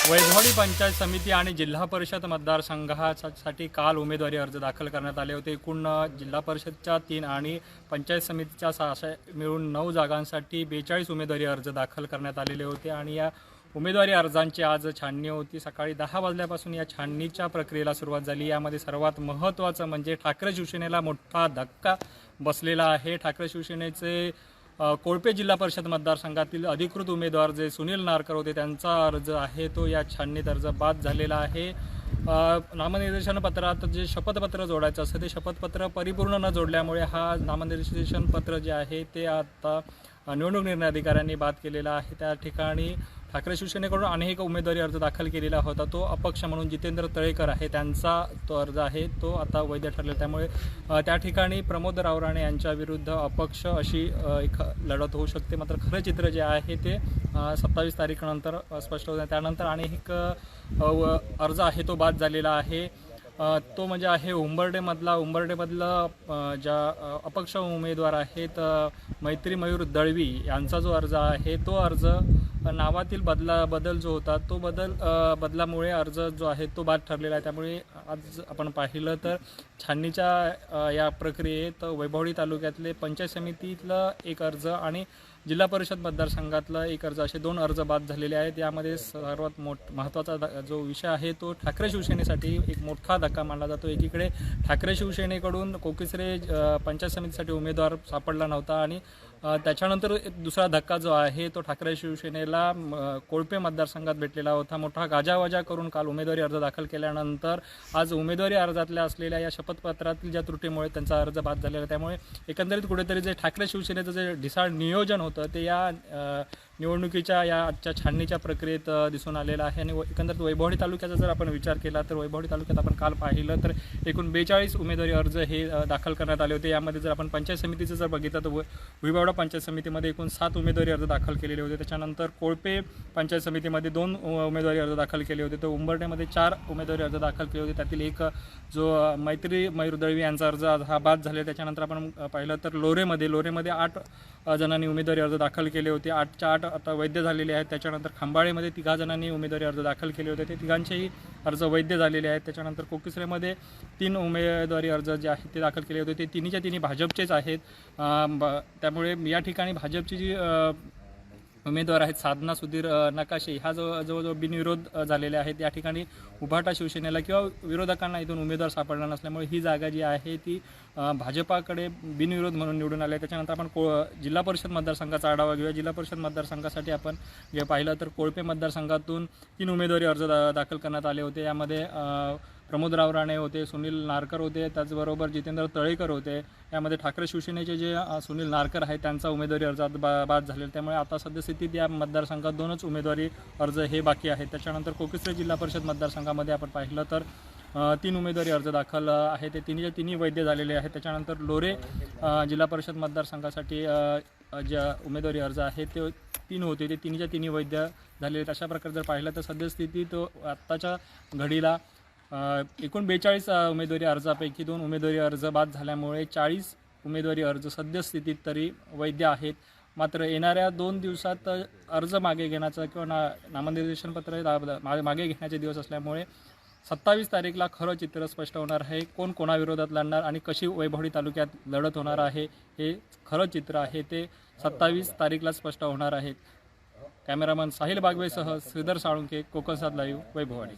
वैभववाडी पंचायत समिती आणि जिल्हा परिषद मतदारसंघासाठी काल उमेदवारी अर्ज दाखल करण्यात आले होते। एकूण जिल्हा परिषदच्या 3 आणि पंचायत समितीच्या 6 मिळून 9 जागांसाठी 42 उमेदवारी अर्ज दाखल करण्यात आलेले होते आणि या उमेदवारी अर्जांची आज छाननी होती। सकाळी 10 वाजल्यापासून या छाननीच्या प्रक्रियेला सुरुवात झाली। यामध्ये सर्वात महत्त्वाचं म्हणजे ठाकरे शिवसेनेला मोठा धक्का बसलेला आहे। ठाकरे शिवसेनेचे कोळपे जिल्हा परिषद मतदारसंघातील अधिकृत उमेदवार जे सुनील नारकर होते त्यांचा अर्ज आहे तो या छाननीत अर्ज बाद झालेला आहे। नामनिर्देशन पत्रात जे शपथपत्र जोडायचं असतं ते शपथपत्र परिपूर्ण न जोडल्यामुळे हा नामनिर्देशन पत्र जे आहे ते आता निवडणूक निर्णय अधिकाऱ्यांनी बाद केलेला आहे। त्या ठिकाणी ठाकरे शिवसेनेकडून अनेक उमेदवारी अर्ज दाखल केलेला होता। तो अपक्ष म्हणून जितेंद्र तळेकर आहे त्यांचा तो अर्ज आहे तो आता वैध ठरला। त्यामुळे त्या ठिकाणी प्रमोद रावराणे यांच्या विरुद्ध अपक्ष अशी एक लढत होऊ शकते। मात्र खरं चित्र जे आहे ते 27 तारखेनंतर स्पष्ट होतं। त्यानंतर अनेक अर्ज आहे तो बाद झालेला आहे। तो म्हणजे आहे उंबर्डेमधला ज्या अपक्ष उमेदवार आहेत मैत्री मयूर दळवी यांचा जो अर्ज आहे तो अर्ज नावातील बदल जो होता तो बदलामुळे अर्ज जो आहे तो बाद ठरलेला आहे। त्यामुळे आज आपण पाहिलं तर छाननीच्या या प्रक्रियेत वैभववाडी तालुक्यातले पंचायत समितीतलं एक अर्ज आणि जिल्हा परिषद मतदारसंघातला एक अर्ज असे 2 अर्ज बाद झालेले आहेत। यामध्ये सर्वात महत्त्वाचा जो विषय आहे तो ठाकरे शिवसेनेसाठी एक मोठा धक्का मानला जातो। एकीकडे ठाकरे शिवसेनेकडून कोकिसरे पंचायत समितीसाठी उमेदवार सापडला नव्हता आणि त्याच्यानंतर दुसरा धक्का जो आहे तो ठाकरे शिवसेनेला कोळपे मतदारसंघात भेटलेला होता। मोठा गाजावाजा करून काल उमेदवारी अर्ज दाखल केल्यानंतर आज उमेदवारी अर्जातल्या असलेल्या या शपथपत्रातील ज्या त्रुटीमुळे त्यांचा अर्ज बाद झालेला आहे। त्यामुळे एकंदरीत कुठेतरी जे ठाकरे शिवसेनेचं जे ढिसाळ नियोजन होतं ते या निवडणुकीच्या या आजच्या छाननीच्या प्रक्रियेत दिसून आलेलं आहे। आणि एकंदरीत वैभववाडी तालुक्याचा जर आपण विचार केला तर वैभववाडी तालुक्यात आपण काल पाहिलं तर एकूण 42 उमेदवारी अर्ज हे दाखल करण्यात आले होते। यामध्ये जर आपण पंचायत समितीचं जर बघितलं तर वैभववाडी पंचायत समितीमध्ये एकूण 7 उमेदवारी अर्ज दाखल केलेले होते। त्याच्यानंतर कोळपे पंचायत समितीमध्ये 2 उमेदवारी अर्ज दाखल केले होते। तर उंबर्डेमध्ये 4 उमेदवारी अर्ज दाखल केले होते। त्यातील एक जो मैत्री मयूर दळवी यांचा अर्ज हा बाद झाले। त्याच्यानंतर आपण पाहिलं तर लोरेमध्ये 8 जणांनी उमेदवारी अर्ज दाखल केले होते। 8च्या 8 आता वैध झालेले आहेत। त्याच्यानंतर खंबाळेमध्ये 3 जणांनी उमेदवारी अर्ज दाखल केले होते ते तिघांचेही अर्ज वैध झालेले आहेत। त्याच्यानंतर कोकिसरेमध्ये 3 उमेदवारी अर्ज जे आहेत ते दाखल केले होते ते तिन्हीच्या तिन्ही भाजपचेच आहेत। त्यामुळे या ठिकाणी भाजपची जी उमेदवार आहेत साधना सुधीर नकाशे ह्या जवळजवळ बिनविरोध झालेले आहेत। या ठिकाणी उभाटा शिवसेनेला किंवा विरोधकांना इथून उमेदवार सापडला नसल्यामुळे ही जागा जी आहे ती भाजपाकडे बिनविरोध म्हणून निवडून आले। त्याच्यानंतर आपण जिल्हा परिषद मतदारसंघाचा आढावा घेऊया। जिल्हा परिषद मतदारसंघासाठी आपण जे पाहिलं तर कोळपे मतदारसंघातून 3 उमेदवारी अर्ज दाखल करण्यात आले होते। यामध्ये प्रमोद रावराणे होते, सुनील नारकर होते, त्याचबरोबर जितेंद्र तळेकर होते। यामध्ये ठाकरे शिवसेनेचे जे सुनील नारकर आहेत त्यांचा उमेदवारी अर्ज बाद झालेला। त्यामुळे आता सद्यस्थितीत या मतदारसंघात 2च उमेदवारी अर्ज हे बाकी आहेत। त्याच्यानंतर कोकिसरे जिल्हा परिषद मतदारसंघामध्ये आपण पाहिलं तर 3 उमेदवारी अर्ज दाखल आहे ते तिन्हीच्या तिन्ही वैध झालेले आहेत। त्याच्यानंतर लोरे जिल्हा परिषद मतदारसंघासाठी ज्या उमेदवारी अर्ज आहेत ते 3 होते ते तिन्हीच्या तिन्ही वैध झालेले आहेत। अशा प्रकारे जर पाहिलं तर सद्यस्थितीत आत्ताच्या घडीला एकूण 42 उमेदवारी अर्जापैकी 2 उमेदवारी अर्ज बाद झाल्यामुळे 40 उमेदवारी अर्ज सद्यस्थितीत तरी वैध आहेत। मात्र येणाऱ्या 2 दिवसात अर्ज मागे घेण्याचा किंवा नामनिर्देशन पत्र मागे घेण्याचे दिवस असल्यामुळे 27 तारीखला खरं चित्र स्पष्ट होणार आहे। कोण कोणाविरोधात लढणार आणि कशी वैभववाडी तालुक्यात लढत होणार आहे हे खरं चित्र आहे ते 27 तारीखला स्पष्ट होणार आहे। कॅमेरामन साहिल बागवेसह श्रीधर साळुंके, कोकण 7 लाईव्ह, वैभववाडी।